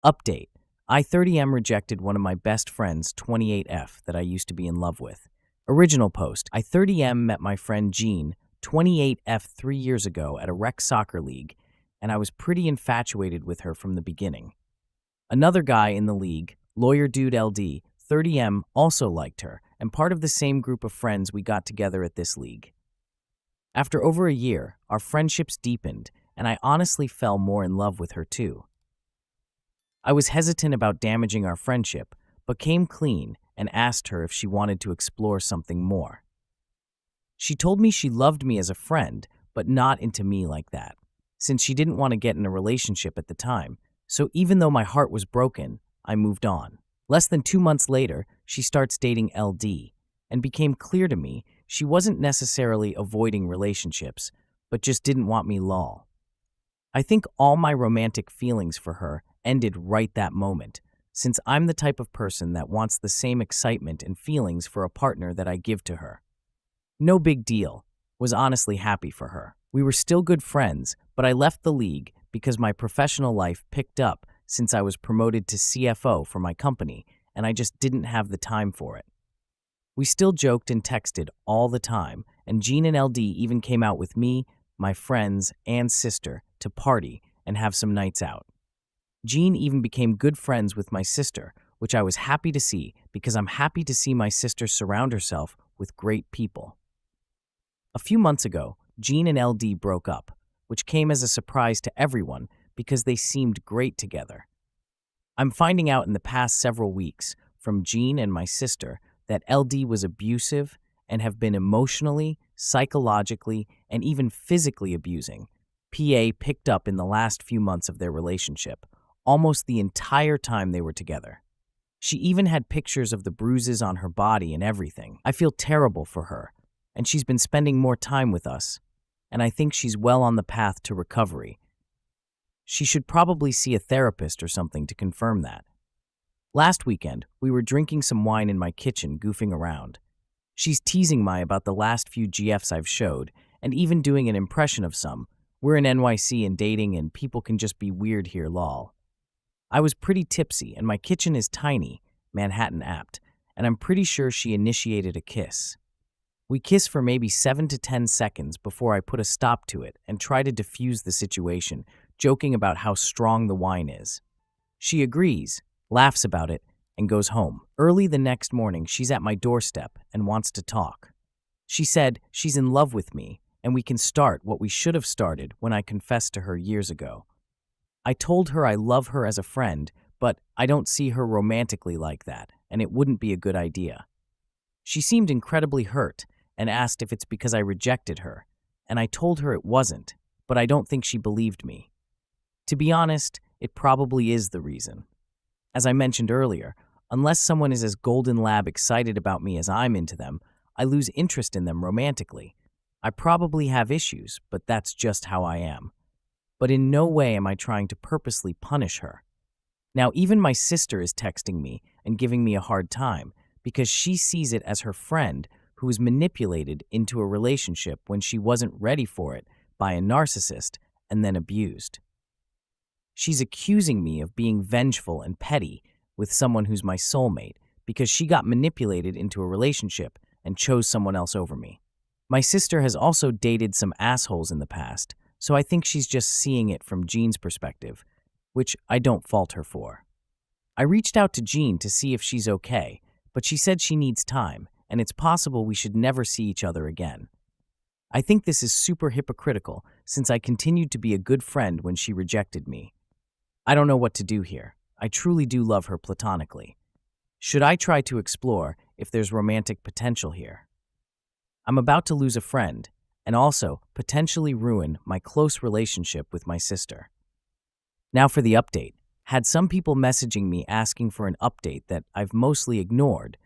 Update. I30M rejected one of my best friends, 28F, that I used to be in love with. Original post. I30M met my friend Jean, 28F, 3 years ago at a rec soccer league, and I was pretty infatuated with her from the beginning. Another guy in the league, Lawyer Dude LD, 30M, also liked her, and part of the same group of friends we got together at this league. After over a year, our friendships deepened, and I honestly fell more in love with her too. I was hesitant about damaging our friendship, but came clean and asked her if she wanted to explore something more. She told me she loved me as a friend, but not into me like that, since she didn't want to get in a relationship at the time. So even though my heart was broken, I moved on. Less than 2 months later, she starts dating LD, and became clear to me she wasn't necessarily avoiding relationships, but just didn't want me lol. I think all my romantic feelings for her ended right that moment, since I'm the type of person that wants the same excitement and feelings for a partner that I give to her. No big deal. Was honestly happy for her. We were still good friends, but I left the league because my professional life picked up since I was promoted to CFO for my company, and I just didn't have the time for it. We still joked and texted all the time, and Jean and LD even came out with me, my friends, and sister to party and have some nights out. Jean even became good friends with my sister, which I was happy to see because I'm happy to see my sister surround herself with great people. A few months ago, Jean and LD broke up, which came as a surprise to everyone because they seemed great together. I'm finding out in the past several weeks from Jean and my sister that LD was abusive and have been emotionally, psychologically, and even physically abusing. PA picked up in the last few months of their relationship, almost the entire time they were together. She even had pictures of the bruises on her body and everything. I feel terrible for her, and she's been spending more time with us, and I think she's well on the path to recovery. She should probably see a therapist or something to confirm that. Last weekend, we were drinking some wine in my kitchen, goofing around. She's teasing me about the last few GFs I've showed, and even doing an impression of some. We're in NYC and dating, and people can just be weird here, lol. I was pretty tipsy, and my kitchen is tiny, Manhattan apt, and I'm pretty sure she initiated a kiss. We kiss for maybe 7 to 10 seconds before I put a stop to it and try to diffuse the situation, joking about how strong the wine is. She agrees, laughs about it, and goes home. Early the next morning, she's at my doorstep and wants to talk. She said she's in love with me, and we can start what we should have started when I confessed to her years ago. I told her I love her as a friend, but I don't see her romantically like that, and it wouldn't be a good idea. She seemed incredibly hurt and asked if it's because I rejected her, and I told her it wasn't, but I don't think she believed me. To be honest, it probably is the reason. As I mentioned earlier, unless someone is as Golden Lab excited about me as I'm into them, I lose interest in them romantically. I probably have issues, but that's just how I am. But in no way am I trying to purposely punish her. Now, even my sister is texting me and giving me a hard time because she sees it as her friend who was manipulated into a relationship when she wasn't ready for it by a narcissist and then abused. She's accusing me of being vengeful and petty with someone who's my soulmate because she got manipulated into a relationship and chose someone else over me. My sister has also dated some assholes in the past, so I think she's just seeing it from Jean's perspective, which I don't fault her for. I reached out to Jean to see if she's okay, but she said she needs time, and it's possible we should never see each other again. I think this is super hypocritical since I continued to be a good friend when she rejected me. I don't know what to do here. I truly do love her platonically. Should I try to explore if there's romantic potential here? I'm about to lose a friend, and also potentially ruin my close relationship with my sister. Now for the update. Had some people messaging me asking for an update that I've mostly ignored,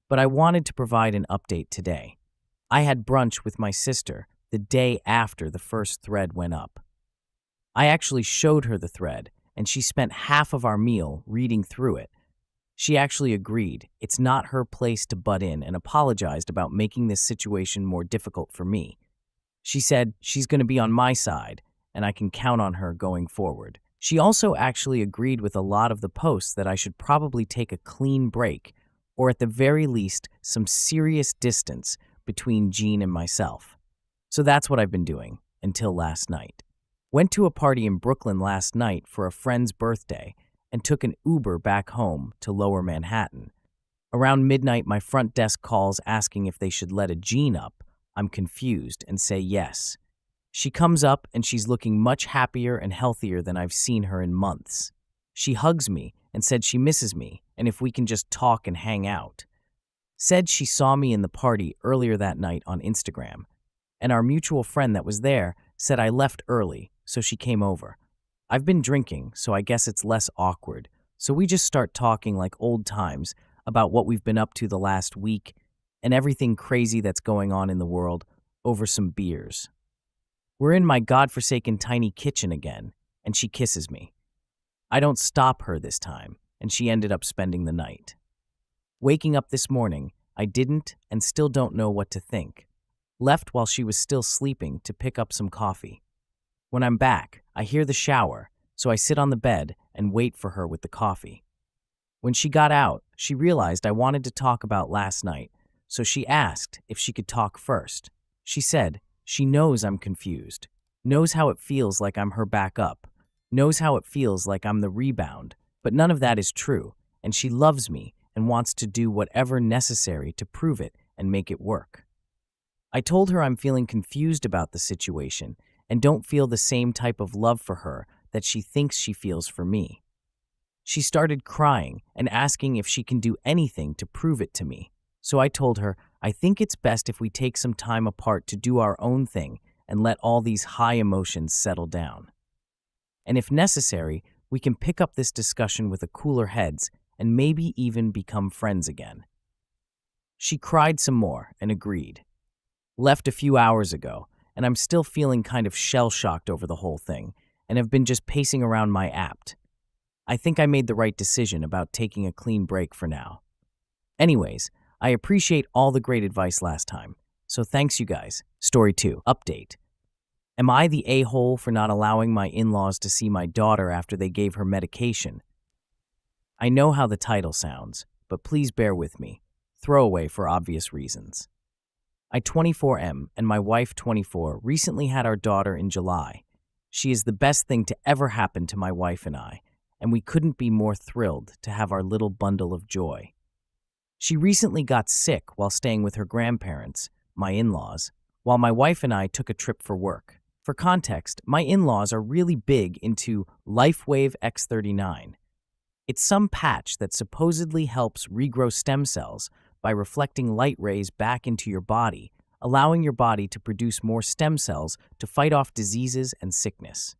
but I wanted to provide an update today. I had brunch with my sister the day after the first thread went up. I actually showed her the thread, and she spent half of our meal reading through it. She actually agreed it's not her place to butt in and apologized about making this situation more difficult for me. She said she's going to be on my side, and I can count on her going forward. She also actually agreed with a lot of the posts that I should probably take a clean break, or at the very least, some serious distance between Jean and myself. So that's what I've been doing until last night. Went to a party in Brooklyn last night for a friend's birthday and took an Uber back home to Lower Manhattan. Around midnight, my front desk calls asking if they should let a Jean up. I'm confused and say yes. She comes up and she's looking much happier and healthier than I've seen her in months. She hugs me and said she misses me and if we can just talk and hang out. Said she saw me in the party earlier that night on Instagram, and our mutual friend that was there said I left early, so she came over. I've been drinking, so I guess it's less awkward, so we just start talking like old times about what we've been up to the last week and everything crazy that's going on in the world over some beers. We're in my godforsaken tiny kitchen again, and she kisses me. I don't stop her this time, and she ended up spending the night. Waking up this morning, I didn't and still don't know what to think. Left while she was still sleeping to pick up some coffee. When I'm back, I hear the shower, so I sit on the bed and wait for her with the coffee. When she got out, she realized I wanted to talk about last night, so she asked if she could talk first. She said she knows I'm confused, knows how it feels like I'm her backup, knows how it feels like I'm the rebound, but none of that is true, and she loves me and wants to do whatever necessary to prove it and make it work. I told her I'm feeling confused about the situation and don't feel the same type of love for her that she thinks she feels for me. She started crying and asking if she can do anything to prove it to me. So I told her I think it's best if we take some time apart to do our own thing and let all these high emotions settle down. And if necessary, we can pick up this discussion with a cooler heads and maybe even become friends again. She cried some more and agreed. Left a few hours ago, and I'm still feeling kind of shell-shocked over the whole thing and have been just pacing around my apt. I think I made the right decision about taking a clean break for now. Anyways, I appreciate all the great advice last time, so thanks you guys. Story 2. Update. Am I the a-hole for not allowing my in-laws to see my daughter after they gave her medication? I know how the title sounds, but please bear with me. Throwaway for obvious reasons. I 24M and my wife 24 recently had our daughter in July. She is the best thing to ever happen to my wife and we couldn't be more thrilled to have our little bundle of joy. She recently got sick while staying with her grandparents, my in-laws, while my wife and I took a trip for work. For context, my in-laws are really big into LifeWave X39. It's some patch that supposedly helps regrow stem cells by reflecting light rays back into your body, allowing your body to produce more stem cells to fight off diseases and sickness.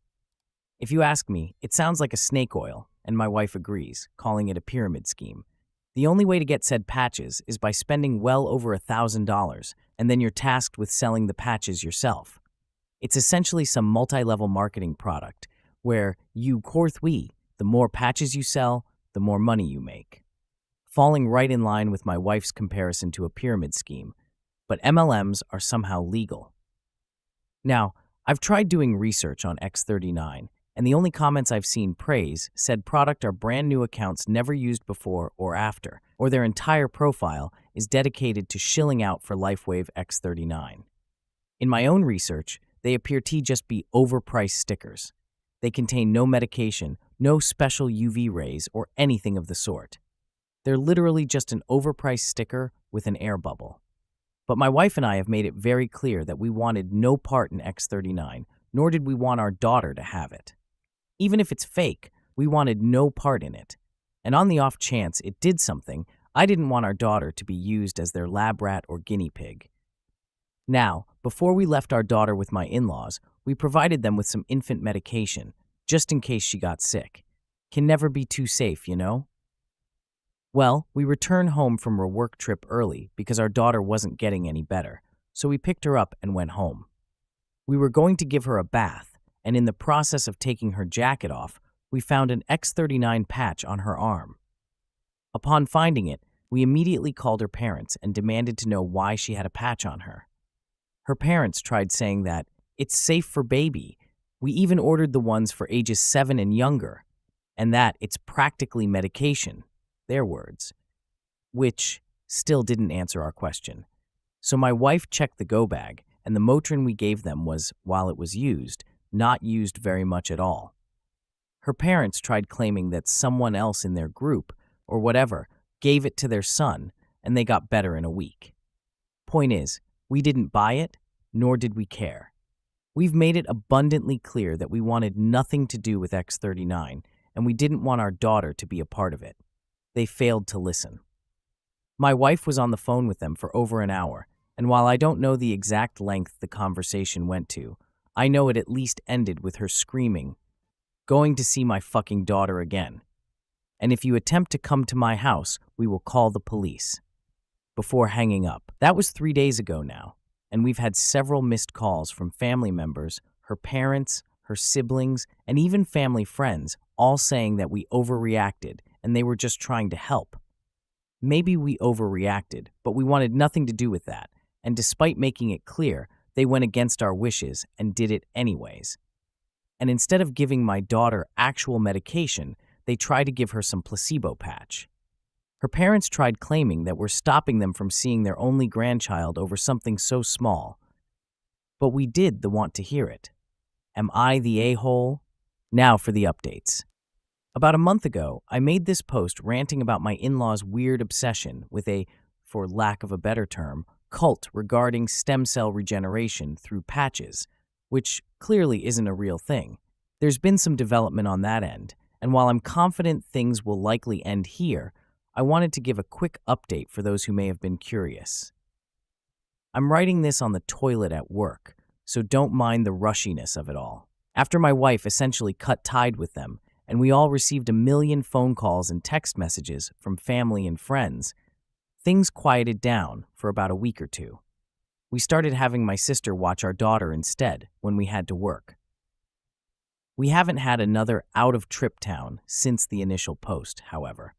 If you ask me, it sounds like a snake oil, and my wife agrees, calling it a pyramid scheme. The only way to get said patches is by spending well over $1,000, and then you're tasked with selling the patches yourself. It's essentially some multi-level marketing product where the more patches you sell, the more money you make. Falling right in line with my wife's comparison to a pyramid scheme, but MLMs are somehow legal. Now, I've tried doing research on X39, and the only comments I've seen praise said product are brand new accounts never used before or after, or their entire profile is dedicated to shilling out for LifeWave X39. In my own research, they appear to just be overpriced stickers. They contain no medication, no special UV rays, or anything of the sort. They're literally just an overpriced sticker with an air bubble. But my wife and I have made it very clear that we wanted no part in X39, nor did we want our daughter to have it. Even if it's fake, we wanted no part in it. And on the off chance it did something, I didn't want our daughter to be used as their lab rat or guinea pig. Now, before we left our daughter with my in-laws, we provided them with some infant medication, just in case she got sick. Can never be too safe, you know? Well, we returned home from our work trip early because our daughter wasn't getting any better, so we picked her up and went home. We were going to give her a bath, and in the process of taking her jacket off, we found an X39 patch on her arm. Upon finding it, we immediately called her parents and demanded to know why she had a patch on her. Her parents tried saying that it's safe for baby, We even ordered the ones for ages 7 and younger, and that it's practically medication, their words, which still didn't answer our question. So my wife checked the go bag, and the Motrin we gave them was, while it was used, not used very much at all. Her parents tried claiming that someone else in their group, or whatever, gave it to their son, and they got better in a week. Point is, we didn't buy it, nor did we care. We've made it abundantly clear that we wanted nothing to do with X39, and we didn't want our daughter to be a part of it. They failed to listen. My wife was on the phone with them for over an hour, and while I don't know the exact length the conversation went to, I know it at least ended with her screaming, "Going to see my fucking daughter again. And if you attempt to come to my house, we will call the police," before hanging up. That was 3 days ago now, and we've had several missed calls from family members, her parents, her siblings, and even family friends, all saying that we overreacted and they were just trying to help. Maybe we overreacted, but we wanted nothing to do with that, and despite making it clear, they went against our wishes and did it anyways. And instead of giving my daughter actual medication, they tried to give her some placebo patch. Her parents tried claiming that we're stopping them from seeing their only grandchild over something so small. But we did want to hear it. Am I the a-hole? Now for the updates. About a month ago, I made this post ranting about my in-laws' weird obsession with a, for lack of a better term, cult regarding stem cell regeneration through patches, which clearly isn't a real thing. There's been some development on that end, and while I'm confident things will likely end here, I wanted to give a quick update for those who may have been curious. I'm writing this on the toilet at work, so don't mind the rushiness of it all. After my wife essentially cut tide with them, and we all received a million phone calls and text messages from family and friends, things quieted down for about a week or two. We started having my sister watch our daughter instead when we had to work. We haven't had another out-of-trip town since the initial post, however.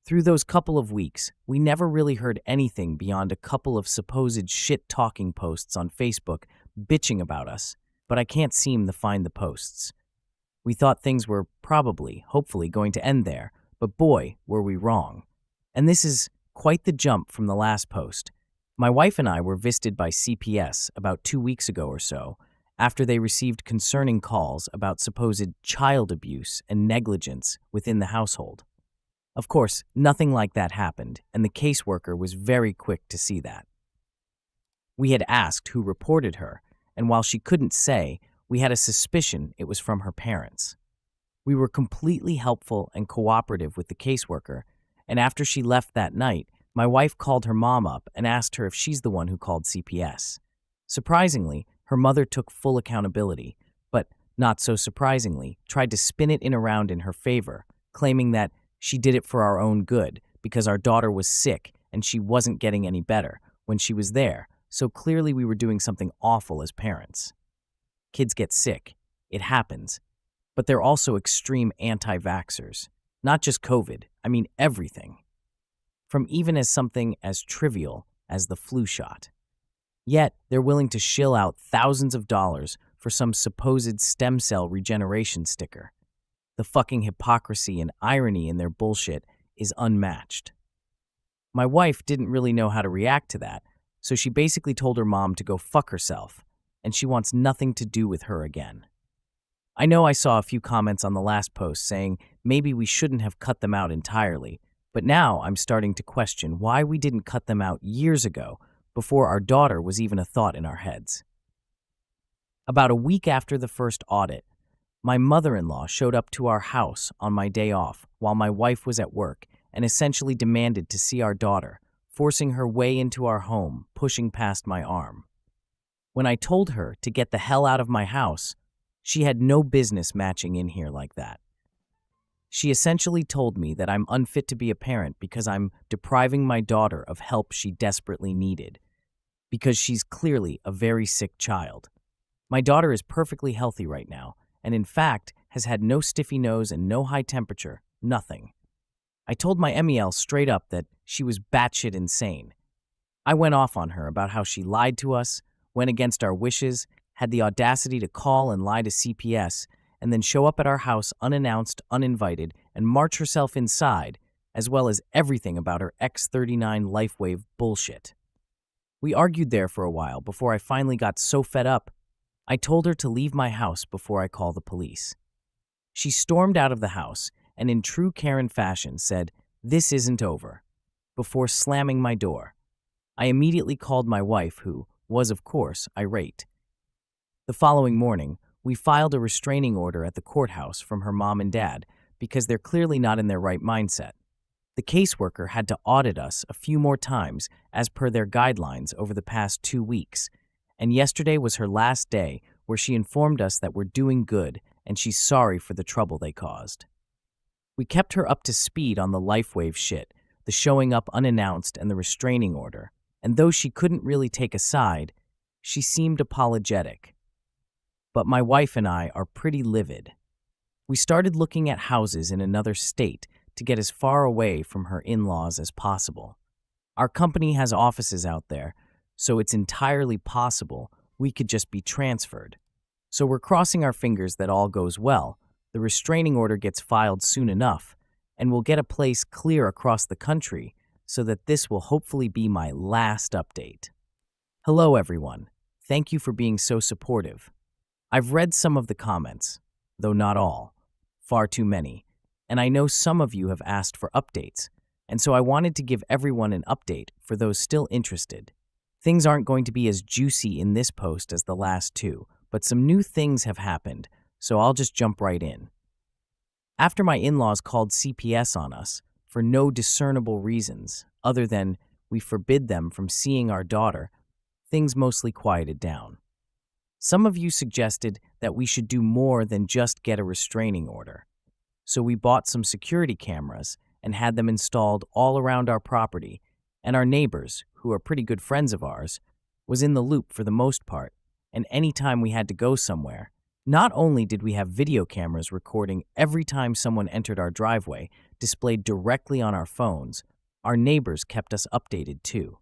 Through those couple of weeks, we never really heard anything beyond a couple of supposed shit-talking posts on Facebook bitching about us, but I can't seem to find the posts. We thought things were probably, hopefully, going to end there, but boy, were we wrong. And this is quite the jump from the last post. My wife and I were visited by CPS about 2 weeks ago or so, after they received concerning calls about supposed child abuse and negligence within the household. Of course, nothing like that happened, and the caseworker was very quick to see that. We had asked who reported her, and while she couldn't say, we had a suspicion it was from her parents. We were completely helpful and cooperative with the caseworker, and after she left that night, my wife called her mom up and asked her if she's the one who called CPS. Surprisingly, her mother took full accountability, but, not so surprisingly, tried to spin it around in her favor, claiming that she did it for our own good because our daughter was sick and she wasn't getting any better when she was there, so clearly we were doing something awful as parents. Kids get sick. It happens. But they're also extreme anti-vaxxers. Not just COVID, I mean everything. From even as something as trivial as the flu shot. Yet, they're willing to shill out thousands of dollars for some supposed stem cell regeneration sticker. The fucking hypocrisy and irony in their bullshit is unmatched. My wife didn't really know how to react to that, so she basically told her mom to go fuck herself, and she wants nothing to do with her again. I know I saw a few comments on the last post saying maybe we shouldn't have cut them out entirely, but now I'm starting to question why we didn't cut them out years ago, before our daughter was even a thought in our heads. About a week after the first audit, my mother-in-law showed up to our house on my day off while my wife was at work and essentially demanded to see our daughter, forcing her way into our home, pushing past my arm. When I told her to get the hell out of my house, she had no business matching in here like that. She essentially told me that I'm unfit to be a parent because I'm depriving my daughter of help she desperately needed, because she's clearly a very sick child. My daughter is perfectly healthy right now, and in fact has had no stiffy nose and no high temperature, nothing. I told my MEL straight up that she was batshit insane. I went off on her about how she lied to us, went against our wishes, had the audacity to call and lie to CPS and then show up at our house unannounced, uninvited, and march herself inside, as well as everything about her X39 LifeWave bullshit. We argued there for a while before I finally got so fed up, I told her to leave my house before I call the police. She stormed out of the house and in true Karen fashion said, "This isn't over," before slamming my door. I immediately called my wife, who was, of course, irate. The following morning, we filed a restraining order at the courthouse from her mom and dad because they're clearly not in their right mindset. The caseworker had to audit us a few more times as per their guidelines over the past 2 weeks, and yesterday was her last day where she informed us that we're doing good and she's sorry for the trouble they caused. We kept her up to speed on the LifeWave shit, the showing up unannounced and the restraining order, and though she couldn't really take a side, she seemed apologetic. But my wife and I are pretty livid. We started looking at houses in another state to get as far away from her in-laws as possible. Our company has offices out there, so it's entirely possible we could just be transferred. So we're crossing our fingers that all goes well, the restraining order gets filed soon enough, and we'll get a place clear across the country so that this will hopefully be my last update. Hello everyone. Thank you for being so supportive. I've read some of the comments, though not all, far too many, and I know some of you have asked for updates, and so I wanted to give everyone an update for those still interested. Things aren't going to be as juicy in this post as the last two, but some new things have happened, so I'll just jump right in. After my in-laws called CPS on us, for no discernible reasons other than we forbid them from seeing our daughter, things mostly quieted down. Some of you suggested that we should do more than just get a restraining order. So we bought some security cameras and had them installed all around our property, and our neighbors, who are pretty good friends of ours, was in the loop for the most part, and anytime we had to go somewhere, not only did we have video cameras recording every time someone entered our driveway, displayed directly on our phones, our neighbors kept us updated too.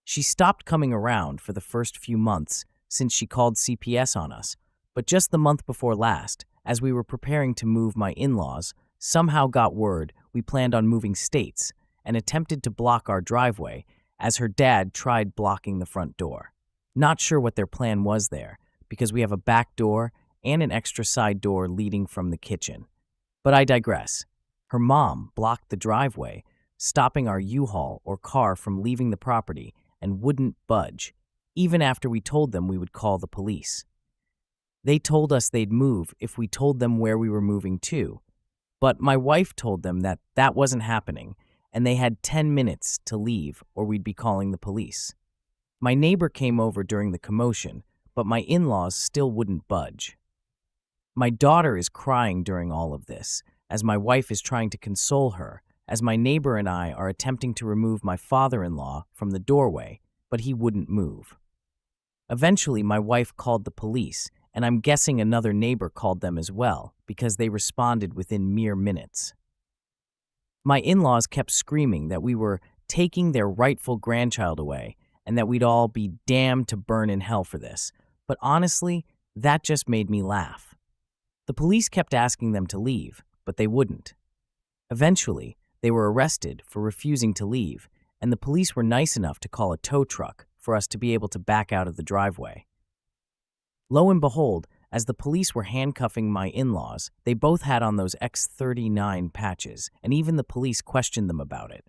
She stopped coming around for the first few months since she called CPS on us, but just the month before last, as we were preparing to move my in-laws, somehow got word we planned on moving states and attempted to block our driveway as her dad tried blocking the front door. Not sure what their plan was there, because we have a back door and an extra side door leading from the kitchen. But I digress. Her mom blocked the driveway, stopping our U-Haul or car from leaving the property and wouldn't budge, even after we told them we would call the police. They told us they'd move if we told them where we were moving to, but my wife told them that that wasn't happening and they had 10 minutes to leave or we'd be calling the police. My neighbor came over during the commotion, but my in-laws still wouldn't budge. My daughter is crying during all of this, as my wife is trying to console her, as my neighbor and I are attempting to remove my father-in-law from the doorway, but he wouldn't move. Eventually, my wife called the police, and I'm guessing another neighbor called them as well, because they responded within mere minutes. My in-laws kept screaming that we were taking their rightful grandchild away, and that we'd all be damned to burn in hell for this, but honestly, that just made me laugh. The police kept asking them to leave, but they wouldn't. Eventually, they were arrested for refusing to leave, and the police were nice enough to call a tow truck for us to be able to back out of the driveway. Lo and behold, as the police were handcuffing my in-laws, they both had on those X39 patches, and even the police questioned them about it.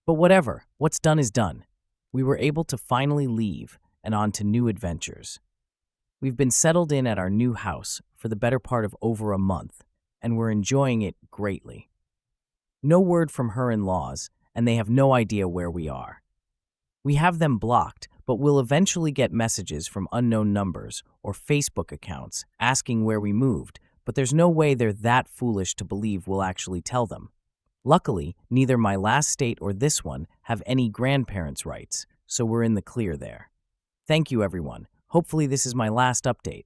But whatever, what's done is done. We were able to finally leave and on to new adventures. We've been settled in at our new house for the better part of over a month, and we're enjoying it greatly. No word from her in-laws, and they have no idea where we are. We have them blocked, but we'll eventually get messages from unknown numbers or Facebook accounts asking where we moved, but there's no way they're that foolish to believe we'll actually tell them. Luckily, neither my last state or this one have any grandparents' rights, so we're in the clear there. Thank you, everyone. Hopefully this is my last update.